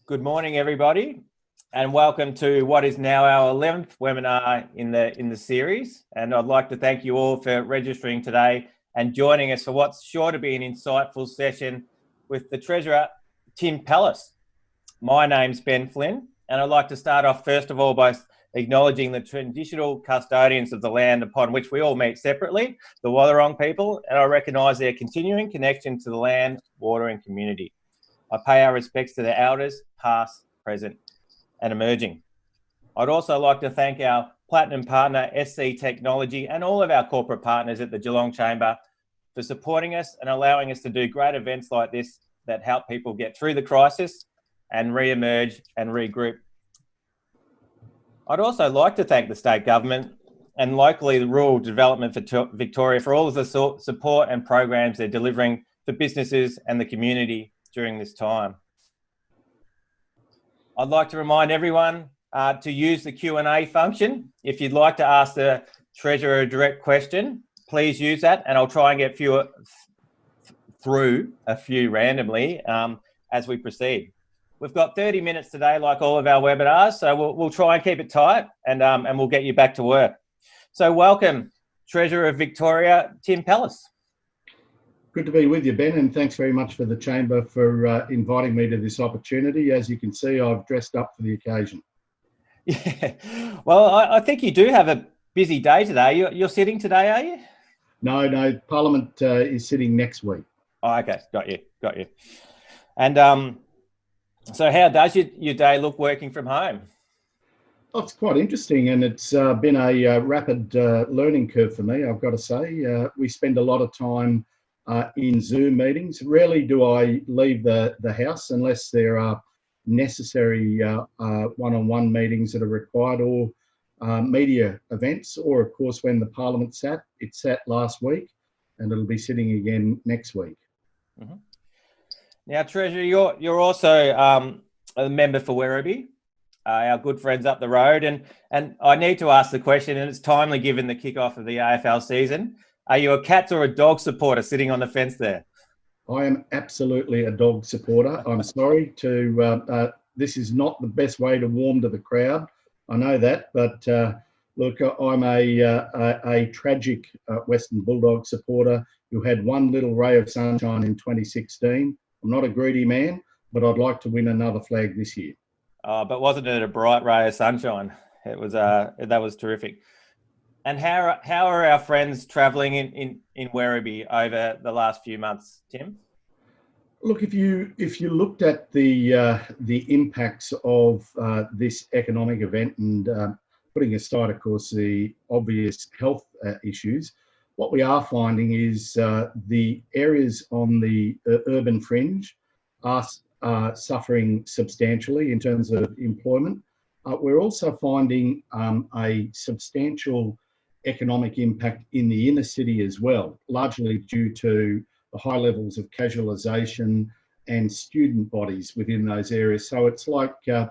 Good morning, everybody, and welcome to what is now our 11th webinar in the series. And I'd like to thank you all for registering today and joining us for what's sure to be an insightful session with the Treasurer, Tim Pallas. My name's Ben Flynn, and I'd like to start off first of all by acknowledging the traditional custodians of the land upon which we all meet separately, the Wathaurong people, and I recognise their continuing connection to the land, water and community. I pay our respects to the elders, past, present and emerging. I'd also like to thank our Platinum partner, SC Technology, and all of our corporate partners at the Geelong Chamber for supporting us and allowing us to do great events like this that help people get through the crisis and re-emerge and regroup. I'd also like to thank the state government and locally the Rural Development for Victoria for all of the support and programs they're delivering for businesses and the community during this time. I'd like to remind everyone to use the Q&A function. If you'd like to ask the Treasurer a direct question, please use that, and I'll try and get through a few randomly as we proceed. We've got 30 minutes today, like all of our webinars, so we'll try and keep it tight, and we'll get you back to work. So welcome, Treasurer of Victoria, Tim Pallas. Good to be with you, Ben, and thanks very much for the Chamber for inviting me to this opportunity. As you can see, I've dressed up for the occasion. Yeah, well, I think you do have a busy day today. You're sitting today, are you? No, Parliament is sitting next week. Oh, okay, got you. And so how does your day look working from home? Oh, it's quite interesting, and it's been a rapid learning curve for me, I've got to say. We spend a lot of time in Zoom meetings. Rarely do I leave the house unless there are necessary one-on-one meetings that are required, or media events, or of course when the Parliament sat. It sat last week and it'll be sitting again next week. Mm-hmm. Now, Treasurer, you're also a member for Werribee, our good friends up the road, and I need to ask the question, and it's timely given the kickoff of the AFL season. Are you a Cats or a dog supporter sitting on the fence there? I am absolutely a dog supporter. I'm sorry to, this is not the best way to warm to the crowd. I know that, but look, I'm a tragic Western Bulldog supporter who had one little ray of sunshine in 2016. I'm not a greedy man, but I'd like to win another flag this year. But wasn't it a bright ray of sunshine? It was, that was terrific. And how are our friends travelling in Werribee over the last few months, Tim? Look, if you looked at the impacts of this economic event, and putting aside, of course, the obvious health issues, what we are finding is the areas on the urban fringe are suffering substantially in terms of employment. We're also finding a substantial economic impact in the inner city as well, largely due to the high levels of casualisation and student bodies within those areas. So it's like the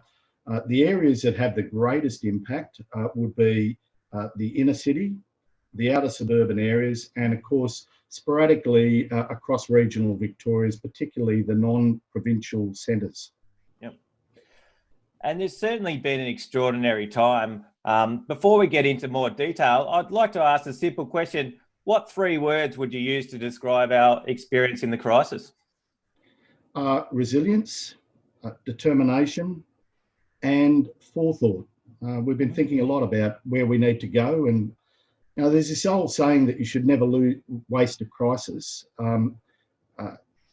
areas that have the greatest impact would be the inner city, the outer suburban areas, and of course, sporadically across regional Victoria's, particularly the non-provincial centres. Yep. And there's certainly been an extraordinary time. Before we get into more detail, I'd like to ask a simple question. What three words would you use to describe our experience in the crisis? Resilience, determination, and forethought. We've been thinking a lot about where we need to go, and there's this old saying that you should never waste a crisis.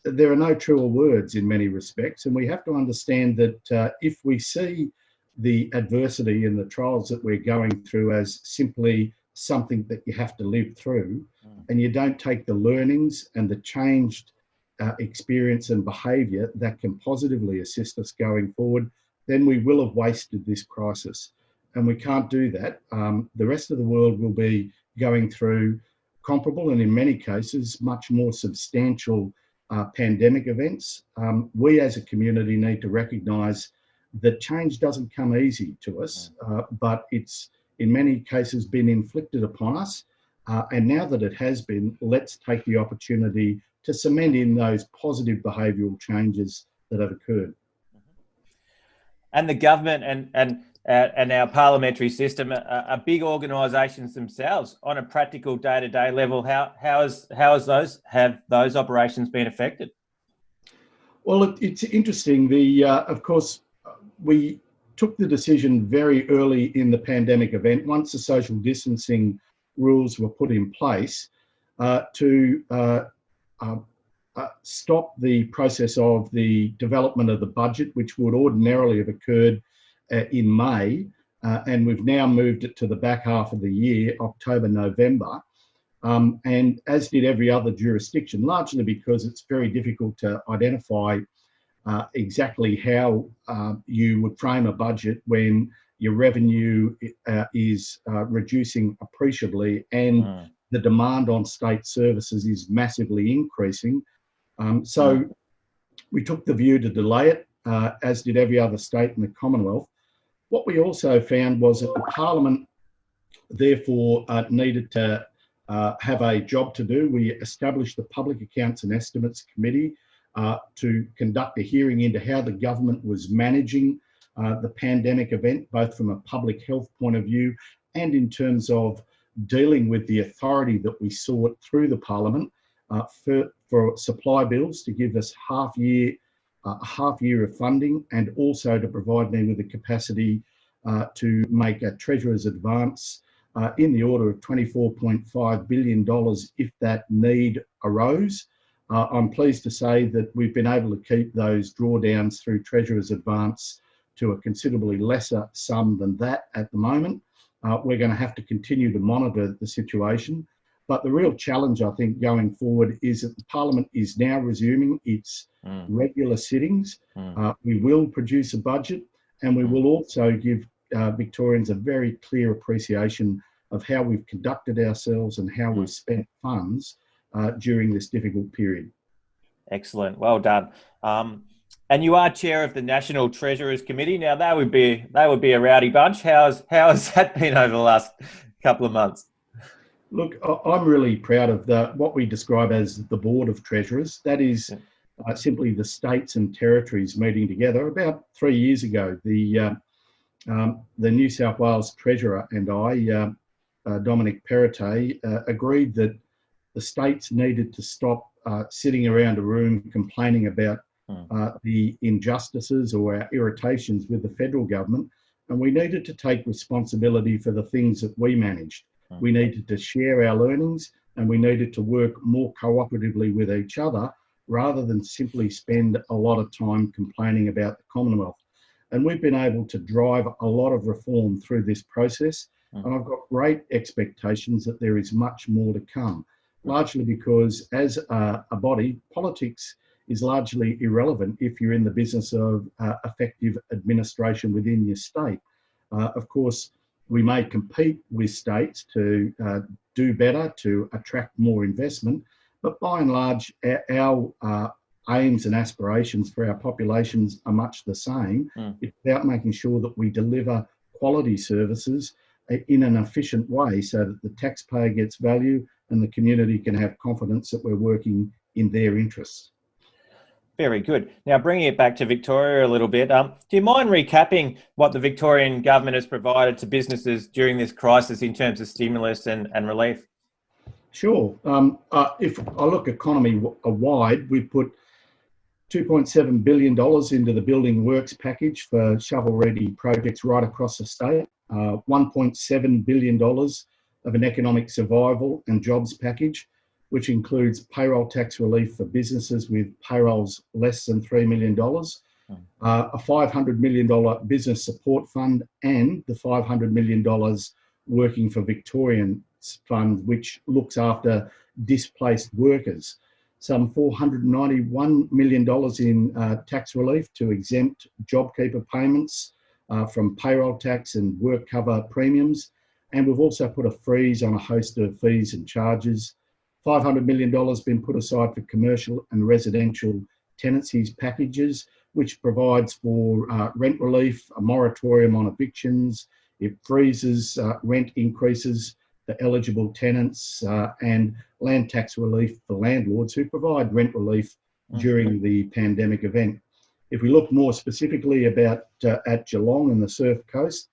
There are no truer words in many respects, and we have to understand that if we see the adversity and the trials that we're going through as simply something that you have to live through, and you don't take the learnings and the changed experience and behaviour that can positively assist us going forward, then we will have wasted this crisis. And we can't do that. The rest of the world will be going through comparable, and in many cases, much more substantial pandemic events. We as a community need to recognise that change doesn't come easy to us, but it's in many cases been inflicted upon us. And now that it has been, let's take the opportunity to cement in those positive behavioural changes that have occurred. and the government and our parliamentary system are big organisations themselves. On a practical day-to-day level, how have those operations been affected? Well, it's interesting. Of course, we took the decision very early in the pandemic event, once the social distancing rules were put in place, to stop the process of the development of the budget, which would ordinarily have occurred in May, and we've now moved it to the back half of the year, October, November, and as did every other jurisdiction, largely because it's very difficult to identify exactly how you would frame a budget when your revenue is reducing appreciably and the demand on state services is massively increasing. So we took the view to delay it, as did every other state in the Commonwealth. What we also found was that the Parliament therefore needed to have a job to do. We established the Public Accounts and Estimates Committee to conduct a hearing into how the government was managing the pandemic event, both from a public health point of view and in terms of dealing with the authority that we sought through the Parliament for supply bills to give us a half year of funding, and also to provide me with the capacity to make a Treasurer's advance in the order of $24.5 billion if that need arose. I'm pleased to say that we've been able to keep those drawdowns through Treasurer's advance to a considerably lesser sum than that at the moment. We're going to have to continue to monitor the situation. But the real challenge, I think, going forward is that the Parliament is now resuming its regular sittings. We will produce a budget, and we will also give Victorians a very clear appreciation of how we've conducted ourselves and how we've spent funds during this difficult period. Excellent, well done. And you are chair of the National Treasurers Committee. Now they would be a rowdy bunch. How has that been over the last couple of months? Look, I'm really proud of what we describe as the Board of Treasurers. That is simply the states and territories meeting together. About 3 years ago, the New South Wales Treasurer and I, Dominic Perrottet, agreed that the states needed to stop sitting around a room complaining about the injustices or our irritations with the federal government, and we needed to take responsibility for the things that we managed. We needed to share our learnings, and we needed to work more cooperatively with each other rather than simply spend a lot of time complaining about the Commonwealth. And we've been able to drive a lot of reform through this process, and I've got great expectations that there is much more to come, largely because as a body, politics is largely irrelevant if you're in the business of effective administration within your state. Of course, we may compete with states to do better, to attract more investment, but by and large, our aims and aspirations for our populations are much the same. It's about making sure that we deliver quality services in an efficient way so that the taxpayer gets value and the community can have confidence that we're working in their interests. Very good. Now, bringing it back to Victoria a little bit, do you mind recapping what the Victorian government has provided to businesses during this crisis in terms of stimulus and relief? Sure. If I look economy-wide, we've put $2.7 billion into the building works package for shovel-ready projects right across the state, $1.7 billion of an economic survival and jobs package, which includes payroll tax relief for businesses with payrolls less than $3 million, a $500 million business support fund, and the $500 million Working for Victorian fund, which looks after displaced workers. Some $491 million in tax relief to exempt JobKeeper payments from payroll tax and work cover premiums. And we've also put a freeze on a host of fees and charges. $500 million been put aside for commercial and residential tenancies packages, which provides for rent relief, a moratorium on evictions. It freezes rent increases for eligible tenants and land tax relief for landlords who provide rent relief during the pandemic event. If we look more specifically about at Geelong and the Surf Coast,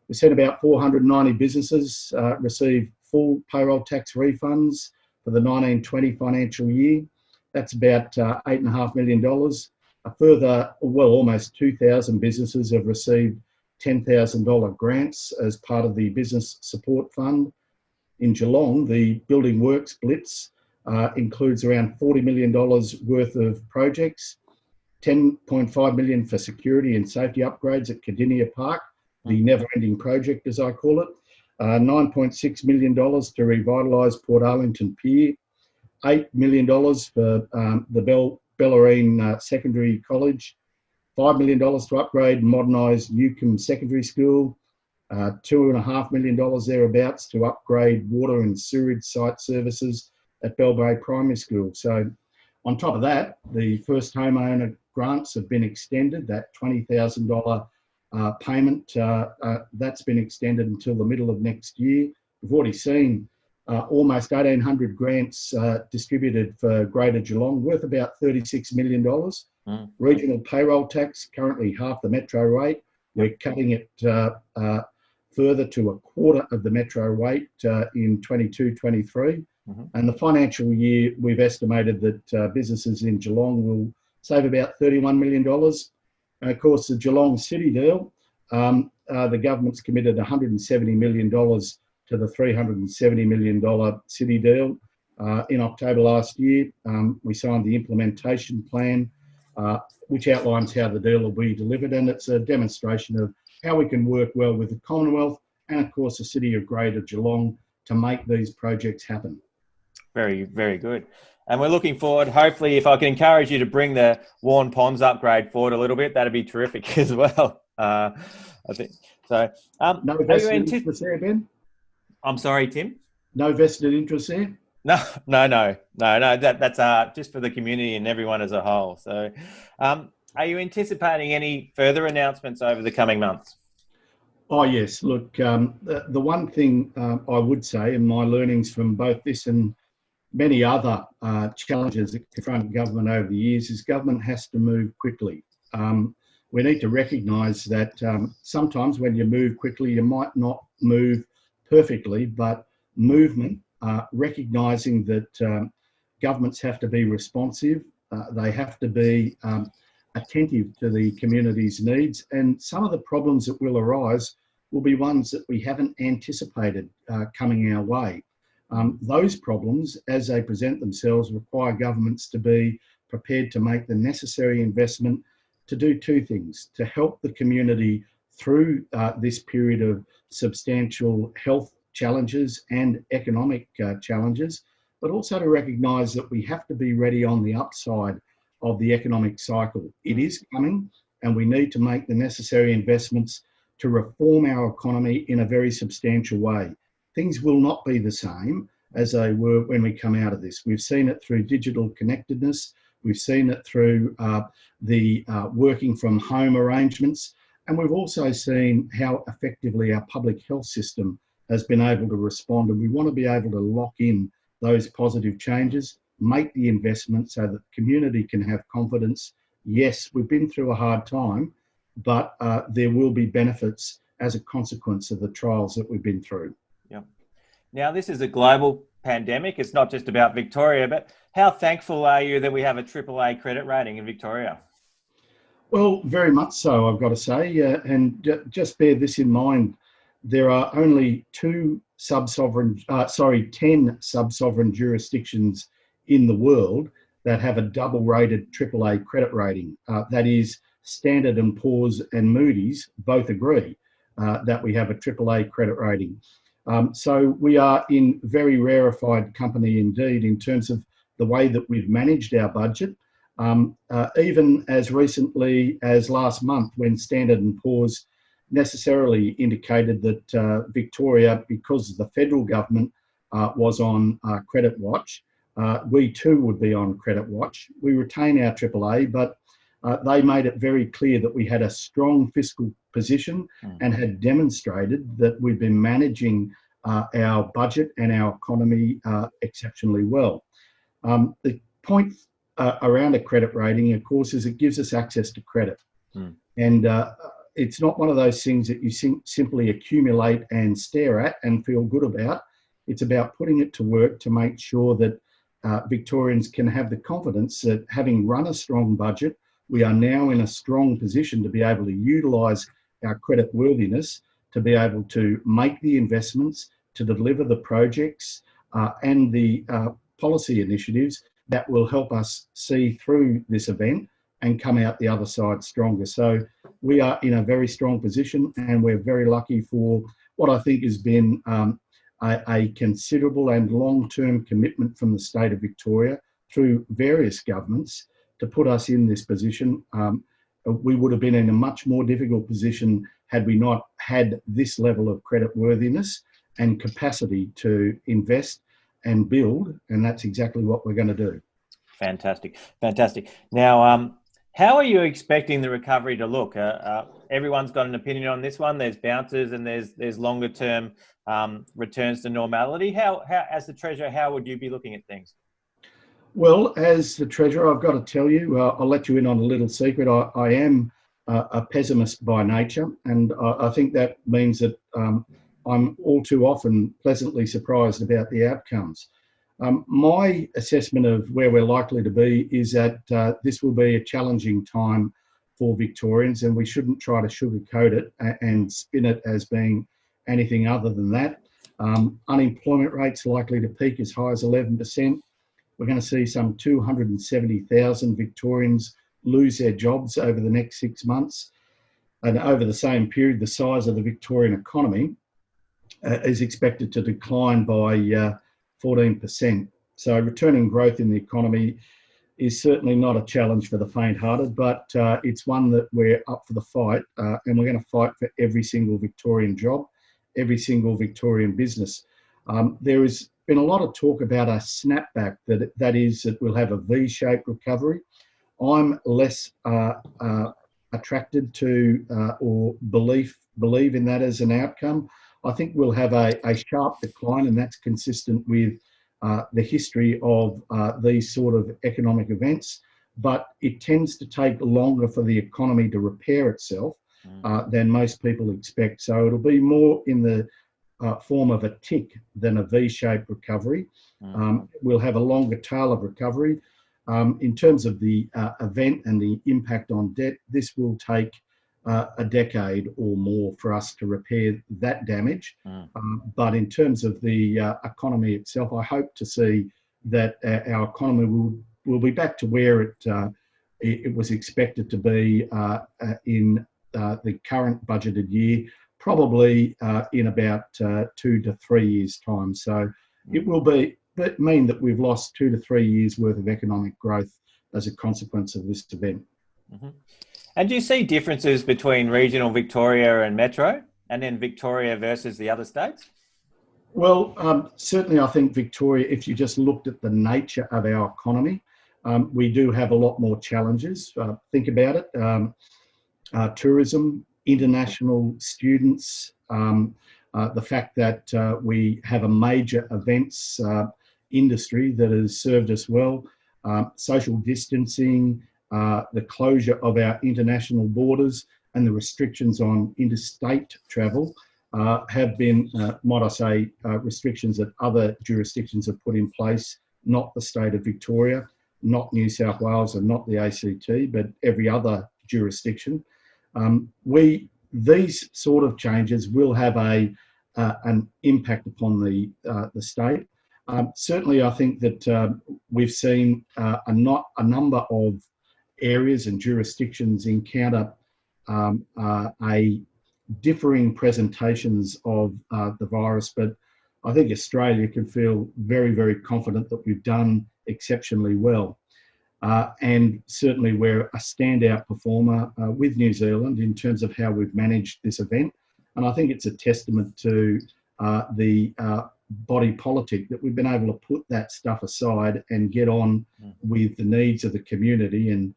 we've seen about 490 businesses receive full payroll tax refunds for the 19-20 financial year. That's about $8.5 million. A further, well, almost 2,000 businesses have received $10,000 grants as part of the Business Support Fund. In Geelong, the Building Works Blitz includes around $40 million worth of projects, $10.5 million for security and safety upgrades at Cardinia Park, the never-ending project, as I call it, $9.6 million to revitalise Port Arlington Pier, $8 million for the Bellarine Secondary College, $5 million to upgrade and modernise Newcombe Secondary School, $2.5 million thereabouts to upgrade water and sewerage site services at Belbray Primary School. So on top of that, the first homeowner grants have been extended. That $20,000 payment, that's been extended until the middle of next year. We've already seen almost 1,800 grants distributed for Greater Geelong, worth about $36 million. Regional payroll tax, currently half the metro rate. We're cutting it further to a quarter of the metro rate in 22-23. And the financial year, we've estimated that businesses in Geelong will save about $31 million. And of course, the Geelong City deal, the government's committed $170 million to the $370 million city deal. In October last year, we signed the implementation plan, which outlines how the deal will be delivered. And it's a demonstration of how we can work well with the Commonwealth and, of course, the City of Greater Geelong to make these projects happen. Very, very good. And we're looking forward, hopefully, if I can encourage you to bring the Warren Ponds upgrade forward a little bit, that'd be terrific as well. I think so. No vested interest there, Ben? I'm sorry, Tim? No vested interest there? No. That's just for the community and everyone as a whole. So are you anticipating any further announcements over the coming months? Oh, yes. Look, the one thing I would say, and my learnings from both this and many other challenges that confront government over the years, is government has to move quickly. We need to recognise that sometimes when you move quickly, you might not move perfectly, but movement, recognising that governments have to be responsive, they have to be attentive to the community's needs, and some of the problems that will arise will be ones that we haven't anticipated coming our way. Those problems, as they present themselves, require governments to be prepared to make the necessary investment to do two things: to help the community through this period of substantial health challenges and economic challenges, but also to recognise that we have to be ready on the upside of the economic cycle. It is coming, and we need to make the necessary investments to reform our economy in a very substantial way. Things will not be the same as they were when we come out of this. We've seen it through digital connectedness. We've seen it through the working from home arrangements. And we've also seen how effectively our public health system has been able to respond. And we want to be able to lock in those positive changes, make the investment so that the community can have confidence. Yes, we've been through a hard time, but there will be benefits as a consequence of the trials that we've been through. Yeah. Now, this is a global pandemic. It's not just about Victoria, but how thankful are you that we have a AAA credit rating in Victoria? Well, very much so, I've got to say. And just bear this in mind, there are only 10 sub-sovereign jurisdictions in the world that have a double-rated AAA credit rating. That is, Standard & Poor's and Moody's both agree that we have a AAA credit rating. So we are in very rarefied company indeed in terms of the way that we've managed our budget. Even as recently as last month, when Standard & Poor's necessarily indicated that Victoria, because the federal government was on credit watch, we too would be on credit watch. We retain our AAA, but they made it very clear that we had a strong fiscal position and had demonstrated that we've been managing our budget and our economy exceptionally well. The point around a credit rating, of course, is it gives us access to credit. And it's not one of those things that you simply accumulate and stare at and feel good about. It's about putting it to work to make sure that Victorians can have the confidence that, having run a strong budget, we are now in a strong position to be able to utilise our credit worthiness to be able to make the investments, to deliver the projects and the policy initiatives that will help us see through this event and come out the other side stronger. So we are in a very strong position, and we're very lucky for what I think has been a considerable and long-term commitment from the state of Victoria through various governments to put us in this position. We would have been in a much more difficult position had we not had this level of credit worthiness and capacity to invest and build, and that's exactly what we're going to do. Fantastic, fantastic. Now, how are you expecting the recovery to look? Everyone's got an opinion on this one. There's bounces and there's longer term returns to normality. How, as the Treasurer, how would you be looking at things? Well, as the Treasurer, I've got to tell you, I'll let you in on a little secret. I am a pessimist by nature, and I think that means that I'm all too often pleasantly surprised about the outcomes. My assessment of where we're likely to be is that this will be a challenging time for Victorians, and we shouldn't try to sugarcoat it and spin it as being anything other than that. Unemployment rate's likely to peak as high as 11%. We're going to see some 270,000 Victorians lose their jobs over the next 6 months. And over the same period, the size of the Victorian economy is expected to decline by 14%. So returning growth in the economy is certainly not a challenge for the faint-hearted, but it's one that we're up for the fight, and we're going to fight for every single Victorian job, every single Victorian business. There has been a lot of talk about a snapback, that is that we'll have a V-shaped recovery. I'm less attracted to or believe in that as an outcome. I think we'll have a sharp decline, and that's consistent with the history of these sort of economic events. But it tends to take longer for the economy to repair itself than most people expect. So it'll be more in the form of a tick than a V-shaped recovery. We'll have a longer tail of recovery. In terms of the event and the impact on debt, this will take a decade or more for us to repair that damage. But in terms of the economy itself, I hope to see that our economy will be back to where it was expected to be in the current budgeted year, probably in about 2 to 3 years' time. So it will mean that we've lost 2 to 3 years worth of economic growth as a consequence of this event. And do you see differences between regional Victoria and Metro, and then Victoria versus the other states? Well, certainly I think Victoria, if you just looked at the nature of our economy, we do have a lot more challenges. Think about it, tourism, international students, the fact that we have a major events industry that has served us well, social distancing, the closure of our international borders and the restrictions on interstate travel have been, might I say, restrictions that other jurisdictions have put in place, not the state of Victoria, not New South Wales and not the ACT, but every other jurisdiction. These sort of changes will have an impact upon the state. Certainly, I think that we've seen a number of areas and jurisdictions encounter a differing presentations of the virus, but I think Australia can feel very, very confident that we've done exceptionally well. And certainly we're a standout performer with New Zealand in terms of how we've managed this event. And I think it's a testament to the body politic that we've been able to put that stuff aside and get on with the needs of the community and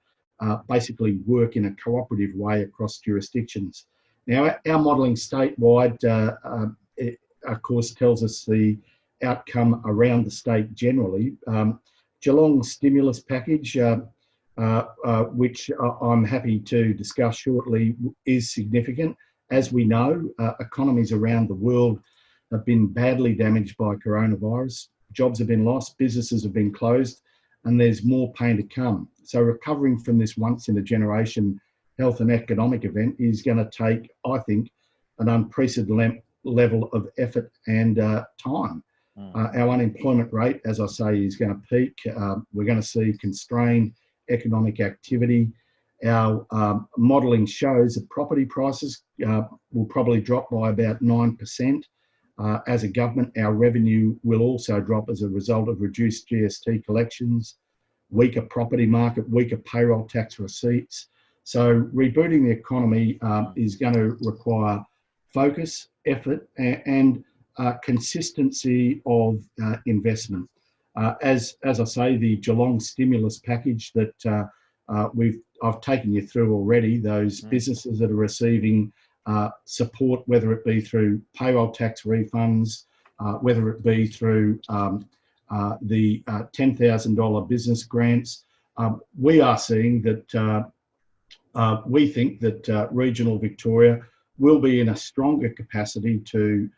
basically work in a cooperative way across jurisdictions. Now, our modelling statewide, of course, tells us the outcome around the state generally. Geelong stimulus package, which I'm happy to discuss shortly, is significant. As we know, economies around the world have been badly damaged by coronavirus. Jobs have been lost, businesses have been closed, and there's more pain to come. So recovering from this once-in-a-generation health and economic event is going to take, I think, an unprecedented level of effort and time. Our unemployment rate, as I say, is going to peak. We're going to see constrained economic activity. Our modelling shows that property prices will probably drop by about 9%. As a government, our revenue will also drop as a result of reduced GST collections, weaker property market, weaker payroll tax receipts. So rebooting the economy is going to require focus, effort, and consistency of investment. As I say, the Geelong stimulus package that I've taken you through already, those businesses that are receiving support, whether it be through payroll tax refunds, whether it be through the $10,000 business grants, we are seeing that we think that regional Victoria will be in a stronger capacity to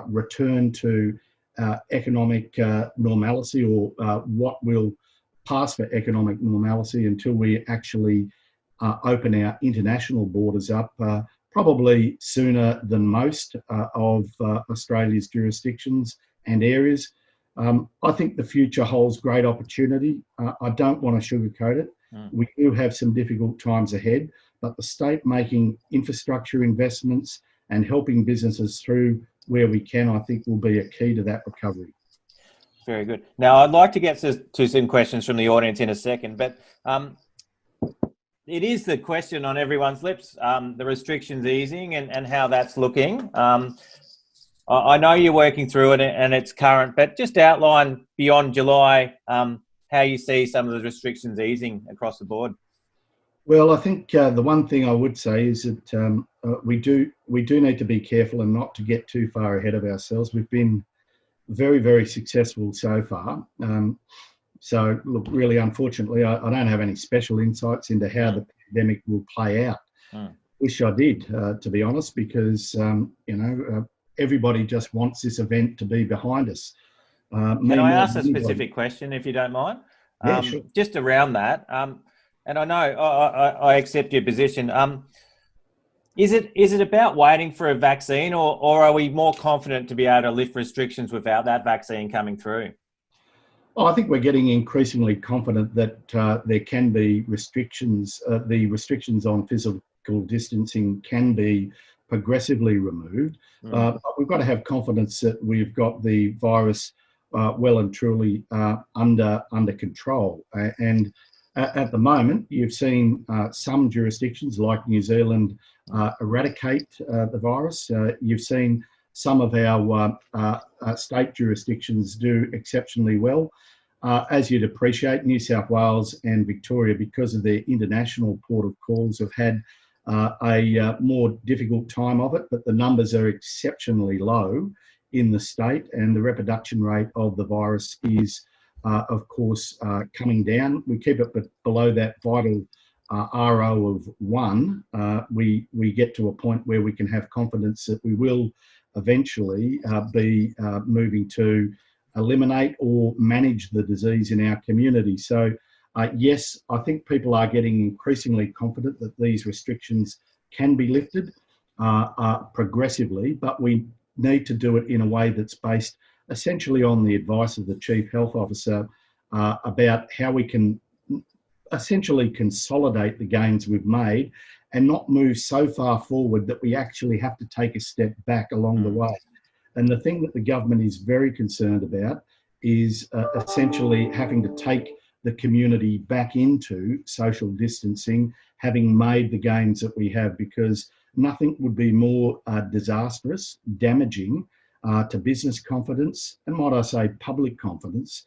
return to economic normalcy, or what will pass for economic normalcy until we actually open our international borders up, probably sooner than most of Australia's jurisdictions and areas. I think the future holds great opportunity. I don't want to sugarcoat it. We do have some difficult times ahead, but the state making infrastructure investments and helping businesses through where we can, I think, will be a key to that recovery. Very good. Now, I'd like to get to some questions from the audience in a second, but it is the question on everyone's lips, the restrictions easing and how that's looking. I know you're working through it and it's current, but just outline beyond July how you see some of the restrictions easing across the board. Well, I think the one thing I would say is that we do need to be careful and not to get too far ahead of ourselves. We've been very, very successful so far. So, look, really, unfortunately, I don't have any special insights into how the pandemic will play out. Wish I did, to be honest, because, everybody just wants this event to be behind us. Can I ask a specific question, if you don't mind? Yeah, sure. Just around that, and I know I accept your position. Is it about waiting for a vaccine, or are we more confident to be able to lift restrictions without that vaccine coming through? Well, I think we're getting increasingly confident that there can be restrictions. The restrictions on physical distancing can be progressively removed. But we've got to have confidence that we've got the virus well and truly under control. And at the moment, you've seen some jurisdictions like New Zealand eradicate the virus. You've seen some of our state jurisdictions do exceptionally well. As you'd appreciate, New South Wales and Victoria, because of their international port of calls, have had a more difficult time of it, but the numbers are exceptionally low in the state, and the reproduction rate of the virus is, of course, coming down. We keep it below that vital RO of 1. We get to a point where we can have confidence that we will eventually be moving to eliminate or manage the disease in our community. So yes, I think people are getting increasingly confident that these restrictions can be lifted progressively, but we need to do it in a way that's based essentially on the advice of the Chief Health Officer about how we can essentially consolidate the gains we've made and not move so far forward that we actually have to take a step back along the way. And the thing that the government is very concerned about is essentially having to take the community back into social distancing, having made the gains that we have, because nothing would be more disastrous, damaging to business confidence, and might I say public confidence,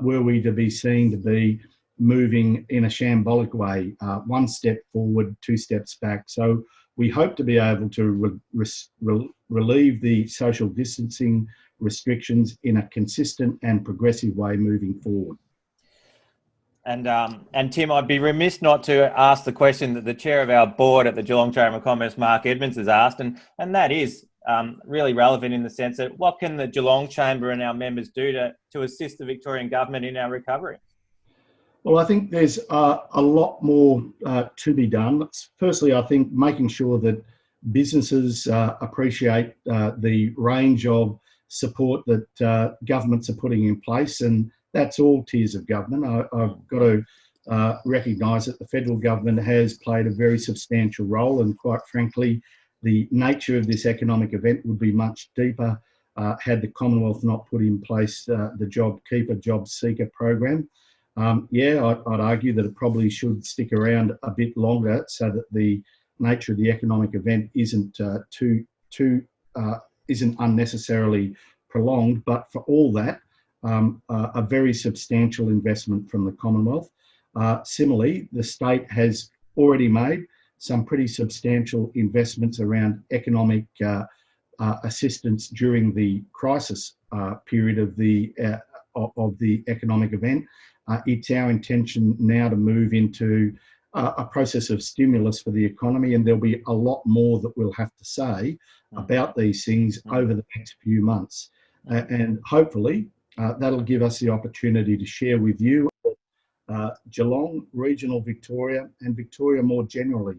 were we to be seen to be moving in a shambolic way, 1 step forward, 2 steps back. So we hope to be able to relieve the social distancing restrictions in a consistent and progressive way moving forward. And Tim, I'd be remiss not to ask the question that the chair of our board at the Geelong Chamber of Commerce, Mark Edmonds, has asked, and that is really relevant in the sense that what can the Geelong Chamber and our members do to assist the Victorian government in our recovery? Well, I think there's a lot more to be done. Firstly, I think making sure that businesses appreciate the range of support that governments are putting in place, and that's all tiers of government. I've got to recognise that the federal government has played a very substantial role, and quite frankly, the nature of this economic event would be much deeper had the Commonwealth not put in place the JobKeeper, Job Seeker program. I'd argue that it probably should stick around a bit longer so that the nature of the economic event isn't isn't unnecessarily prolonged. But for all that, a very substantial investment from the Commonwealth. Similarly, the state has already made some pretty substantial investments around economic assistance during the crisis period of the economic event. It's our intention now to move into a process of stimulus for the economy, and there'll be a lot more that we'll have to say about these things over the next few months. And hopefully that'll give us the opportunity to share with you Geelong, regional Victoria, and Victoria more generally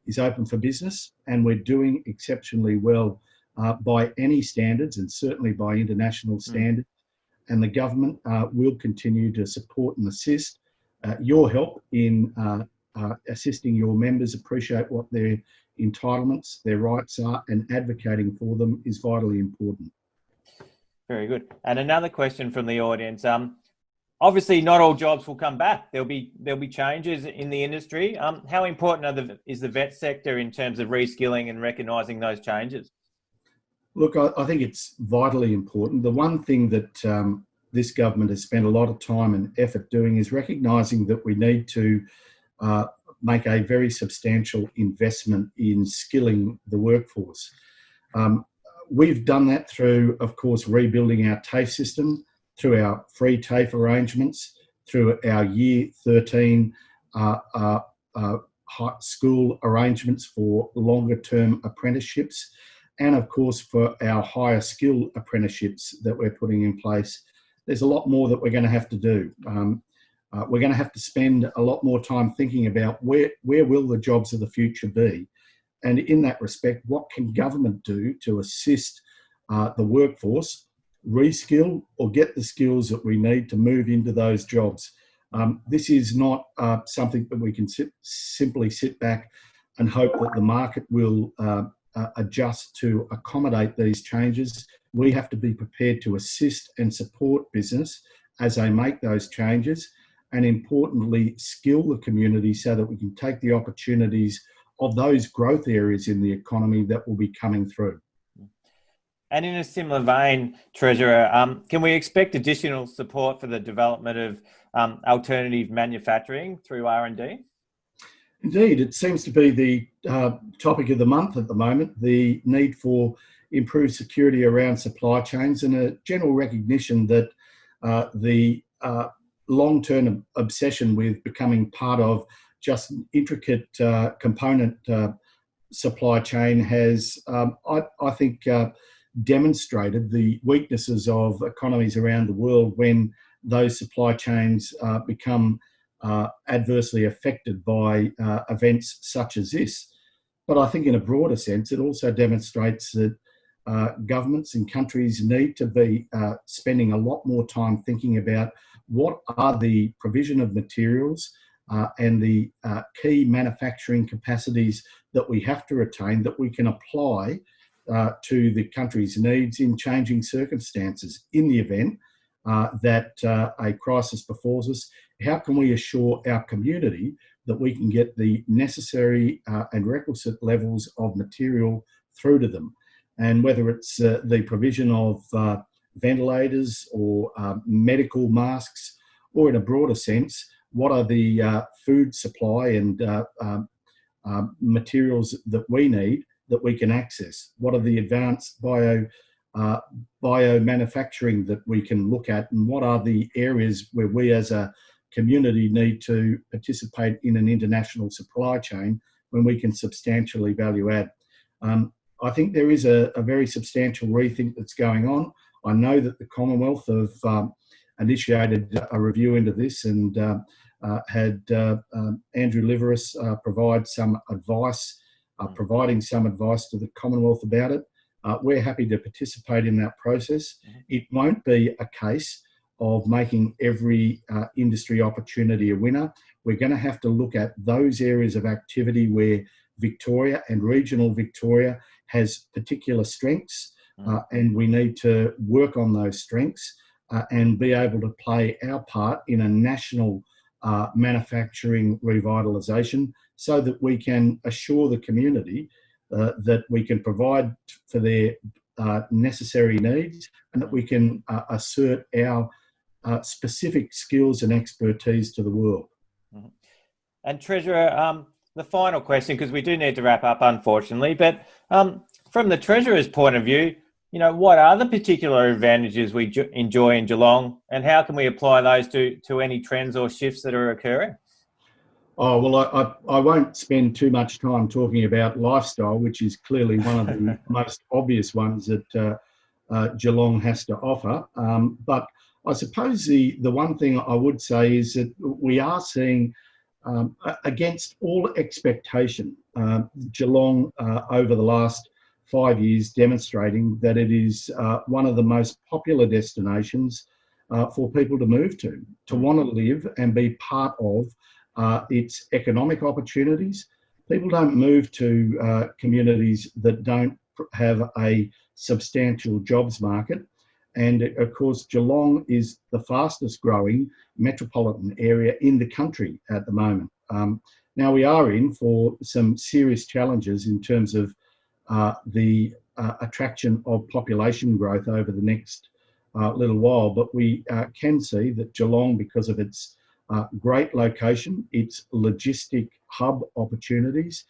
is open for business, and we're doing exceptionally well by any standards, and certainly by international standards. And the government will continue to support and assist. Your help in assisting your members appreciate what their entitlements, their rights are, and advocating for them is vitally important. Very good. And another question from the audience. Obviously, not all jobs will come back. There'll be changes in the industry. How important is the vet sector in terms of reskilling and recognising those changes? Look, I think it's vitally important. The one thing that this government has spent a lot of time and effort doing is recognising that we need to make a very substantial investment in skilling the workforce. We've done that through, of course, rebuilding our TAFE system, through our free TAFE arrangements, through our Year 13 school arrangements for longer term apprenticeships, and of course for our higher skill apprenticeships that we're putting in place. There's a lot more that we're going to have to do. We're going to have to spend a lot more time thinking about where will the jobs of the future be, and in that respect, what can government do to assist the workforce reskill or get the skills that we need to move into those jobs. This is not something that we can simply sit back and hope that the market will adjust to accommodate these changes. We have to be prepared to assist and support business as they make those changes, and importantly, skill the community so that we can take the opportunities of those growth areas in the economy that will be coming through. And in a similar vein, Treasurer, can we expect additional support for the development of alternative manufacturing through R&D? Indeed, it seems to be the topic of the month at the moment, the need for improved security around supply chains, and a general recognition that the long-term obsession with becoming part of just an intricate component supply chain has, I think, demonstrated the weaknesses of economies around the world when those supply chains become adversely affected by events such as this. But I think in a broader sense, it also demonstrates that governments and countries need to be spending a lot more time thinking about what are the provision of materials and the key manufacturing capacities that we have to retain that we can apply to the country's needs in changing circumstances. In the event that a crisis befalls us, how can we assure our community that we can get the necessary and requisite levels of material through to them? And whether it's the provision of ventilators or medical masks, or in a broader sense, what are the food supply and materials that we need that we can access? What are the advanced bio manufacturing that we can look at, and what are the areas where we as a community need to participate in an international supply chain when we can substantially value add. I think there is a very substantial rethink that's going on. I know that the Commonwealth have initiated a review into this and had Andrew Liveris provide some advice, providing some advice to the Commonwealth about it. We're happy to participate in that process. It won't be a case of making every industry opportunity a winner. We're going to have to look at those areas of activity where Victoria and regional Victoria has particular strengths, and we need to work on those strengths and be able to play our part in a national manufacturing revitalisation so that we can assure the community that we can provide for their necessary needs and that we can assert our specific skills and expertise to the world. And Treasurer, the final question, because we do need to wrap up, unfortunately, but from the Treasurer's point of view, what are the particular advantages we enjoy in Geelong, and how can we apply those to any trends or shifts that are occurring? Oh, well, I won't spend too much time talking about lifestyle, which is clearly one of the most obvious ones that Geelong has to offer. But I suppose the one thing I would say is that we are seeing, against all expectation, Geelong over the last 5 years demonstrating that it is one of the most popular destinations for people to move to want to live and be part of its economic opportunities. People don't move to communities that don't have a substantial jobs market. And of course, Geelong is the fastest growing metropolitan area in the country at the moment. Now we are in for some serious challenges in terms of the attraction of population growth over the next little while, but we can see that Geelong, because of its great location, its logistic hub opportunities,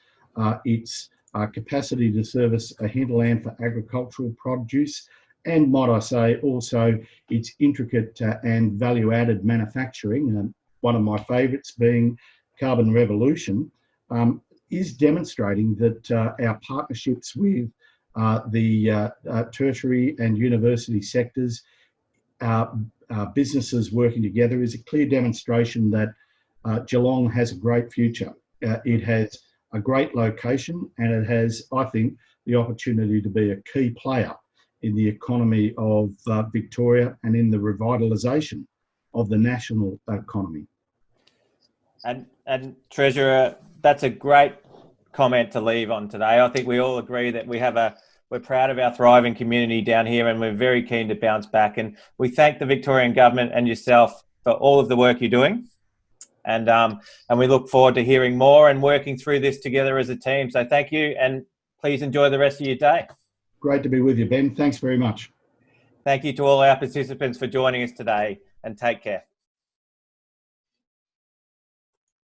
its capacity to service a hinterland for agricultural produce, and might I say also its intricate and value-added manufacturing, and one of my favourites being Carbon Revolution, is demonstrating that our partnerships with the tertiary and university sectors, businesses working together, is a clear demonstration that Geelong has a great future. It has a great location, and it has, I think, the opportunity to be a key player in the economy of Victoria and in the revitalisation of the national economy. And Treasurer, that's a great comment to leave on today. I think we all agree that we're proud of our thriving community down here, and we're very keen to bounce back. And we thank the Victorian government and yourself for all of the work you're doing. And we look forward to hearing more and working through this together as a team. So thank you, and please enjoy the rest of your day. Great to be with you, Ben. Thanks very much. Thank you to all our participants for joining us today, and take care.